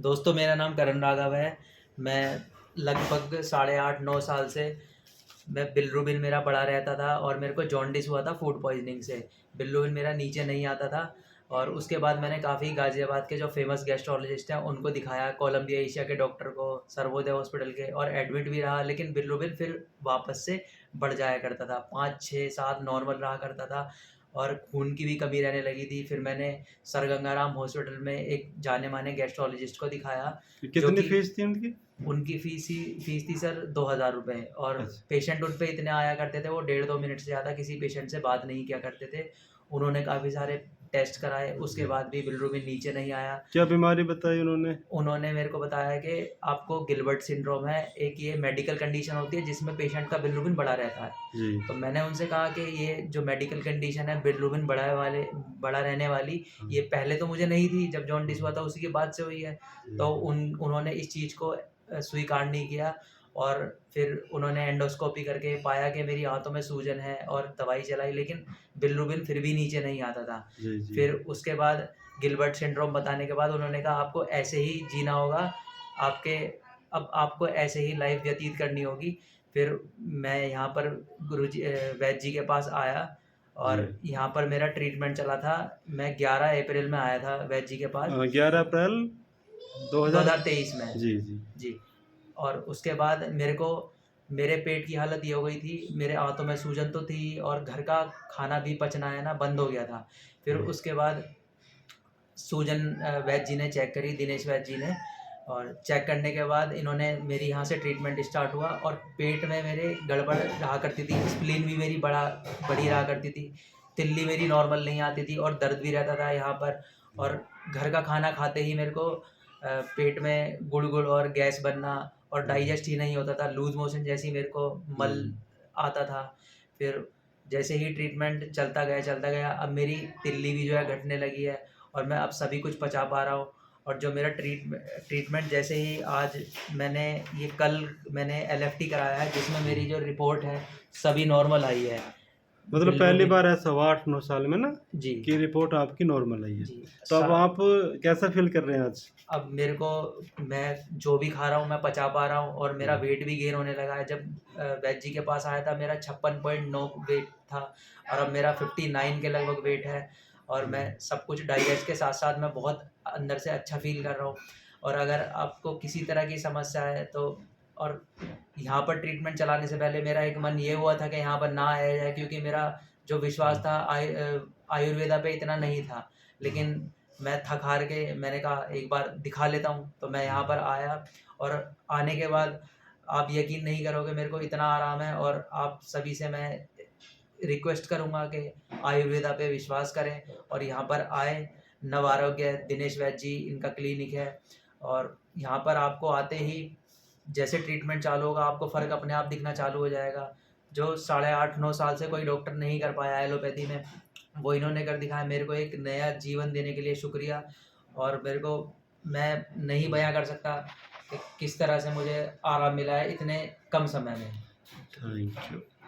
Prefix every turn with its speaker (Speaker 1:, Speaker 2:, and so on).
Speaker 1: दोस्तों, मेरा नाम करण राघव है। मैं लगभग 8.5-9 साल से मैं बिलिरुबिन मेरा बढ़ा रहता था और मेरे को जॉन्डिस हुआ था फूड पॉइजनिंग से। बिलिरुबिन मेरा नीचे नहीं आता था और उसके बाद मैंने काफ़ी गाज़ियाबाद के जो फ़ेमस गैस्ट्रोलॉजिस्ट हैं उनको दिखाया, कोलंबिया एशिया के डॉक्टर को, सर्वोदय हॉस्पिटल के, और एडमिट भी रहा, लेकिन बिलिरुबिन फिर वापस से बढ़ जाया करता था। 5, 6, 7 नॉर्मल रहा करता था और खून की भी कमी रहने लगी थी। फिर मैंने सर गंगाराम हॉस्पिटल में एक जाने-माने गैस्ट्रोलॉजिस्ट को दिखाया, जो
Speaker 2: कितनी
Speaker 1: कि
Speaker 2: फीस थी उनकी?
Speaker 1: उनकी फ़ीस थी सर 2,000 रुपए, और
Speaker 2: अच्छा।
Speaker 1: पेशेंट उन पे इतने आया करते थे, वो डेढ़ 2 मिनट से ज़्यादा किसी पेशेंट से बात नहीं किया करते थे। उन्होंने काफ़ी सारे टेस्ट कराए, उसके बाद भी बिलिरुबिन नीचे नहीं आया।
Speaker 2: क्या बीमारी बताई उन्होंने?
Speaker 1: उन्होंने मेरे को बताया कि आपको गिलबर्ट सिंड्रोम है, एक ये मेडिकल कंडीशन होती है जिसमें पेशेंट का बिलिरुबिन बढ़ा रहता है।
Speaker 2: जी।
Speaker 1: तो मैंने उनसे कहा कि ये जो मेडिकल कंडीशन है बिलिरुबिन बढ़ा रहने वाली,
Speaker 2: हाँ।
Speaker 1: ये पहले तो मुझे नहीं थी, जब जॉन्डिस हुआ था उसी के बाद से हुई है।
Speaker 2: जी।
Speaker 1: तो उन्होंने इस चीज़ को स्वीकार नहीं किया और फिर उन्होंने एंडोस्कोपी करके पाया कि मेरी आंतों में सूजन है और दवाई चलाई, लेकिन बिलिरुबिन फिर भी नीचे नहीं आता था।
Speaker 2: जी, जी।
Speaker 1: फिर उसके बाद गिलबर्ट सिंड्रोम बताने के बाद उन्होंने कहा आपको ऐसे ही जीना होगा, आपके अब आपको ऐसे ही लाइफ व्यतीत करनी होगी। फिर मैं यहाँ पर वैद्य जी के पास आया
Speaker 2: जी।
Speaker 1: और यहाँ पर मेरा ट्रीटमेंट चला था। मैं 11 अप्रैल में आया था वैद्य जी के पास,
Speaker 2: 11 अप्रैल 2000।
Speaker 1: 2023 में।
Speaker 2: जी, जी।
Speaker 1: जी। और उसके बाद मेरे को मेरे पेट की हालत ये हो गई थी, मेरे आंतों में सूजन तो थी और घर का खाना भी पचना है ना बंद हो गया था। फिर
Speaker 2: हाँ।
Speaker 1: उसके बाद सूजन वैद्य जी ने चेक करी, दिनेश वैद्य जी ने, और चेक करने के बाद इन्होंने मेरी यहाँ से ट्रीटमेंट स्टार्ट हुआ और पेट में मेरे गड़बड़ रहा करती थी, स्प्लीन भी मेरी बड़ी रहा करती थी, तिल्ली मेरी नॉर्मल नहीं आती थी और दर्द भी रहता था यहाँ पर। और घर का खाना खाते ही मेरे को पेट में गुड़गुड़ और गैस बनना और डाइजेस्ट ही नहीं होता था, लूज़ मोशन जैसी मेरे को मल आता था। फिर जैसे ही ट्रीटमेंट चलता गया, अब मेरी तिल्ली भी जो है घटने लगी है और मैं अब सभी कुछ पचा पा रहा हूँ। और जो मेरा ट्रीटमेंट जैसे ही आज कल मैंने एलएफटी कराया है, जिसमें मेरी जो रिपोर्ट है सभी नॉर्मल आई है।
Speaker 2: मतलब पहली
Speaker 1: बिलिरुबिन।
Speaker 2: बार ऐसा हुआ 8-9 साल में ना
Speaker 1: जी।
Speaker 2: कि रिपोर्ट आपकी नॉर्मल आई है।
Speaker 1: जी।
Speaker 2: तो अब आप कैसा फ़ील कर रहे हैं आज?
Speaker 1: अब मेरे को, मैं जो भी खा रहा हूँ मैं पचा पा रहा हूँ और मेरा
Speaker 2: हुँ।
Speaker 1: वेट भी गेन होने लगा है। जब वैद्य जी के पास आया था मेरा 56.9 वेट था और अब मेरा 59 के लगभग वेट है और मैं
Speaker 2: हुँ।
Speaker 1: सब कुछ डाइजेस्ट के साथ साथ मैं बहुत अंदर से अच्छा फ़ील कर रहा हूँ। और अगर आपको किसी तरह की समस्या है तो, और यहाँ पर ट्रीटमेंट चलाने से पहले मेरा एक मन ये हुआ था कि यहाँ पर ना आया जाए, क्योंकि मेरा जो विश्वास था आयुर्वेदा पे इतना नहीं था। लेकिन मैं थक हार के मैंने कहा एक बार दिखा लेता हूँ, तो मैं यहाँ पर आया और आने के बाद आप यकीन नहीं करोगे मेरे को इतना आराम है। और आप सभी से मैं रिक्वेस्ट करूँगा कि आयुर्वेदा पे विश्वास करें और यहाँ पर आएँ। नव आरोग्य दिनेश वैद्य जी इनका क्लिनिक है और यहाँ पर आपको आते ही जैसे ट्रीटमेंट चालू होगा आपको फ़र्क अपने आप दिखना चालू हो जाएगा। जो 8.5-9 साल से कोई डॉक्टर नहीं कर पाया एलोपैथी में, वो इन्होंने कर दिखाया। मेरे को एक नया जीवन देने के लिए शुक्रिया। और मेरे को, मैं नहीं बयाँ कर सकता कि किस तरह से मुझे आराम मिला है इतने कम समय में।
Speaker 2: Thank you.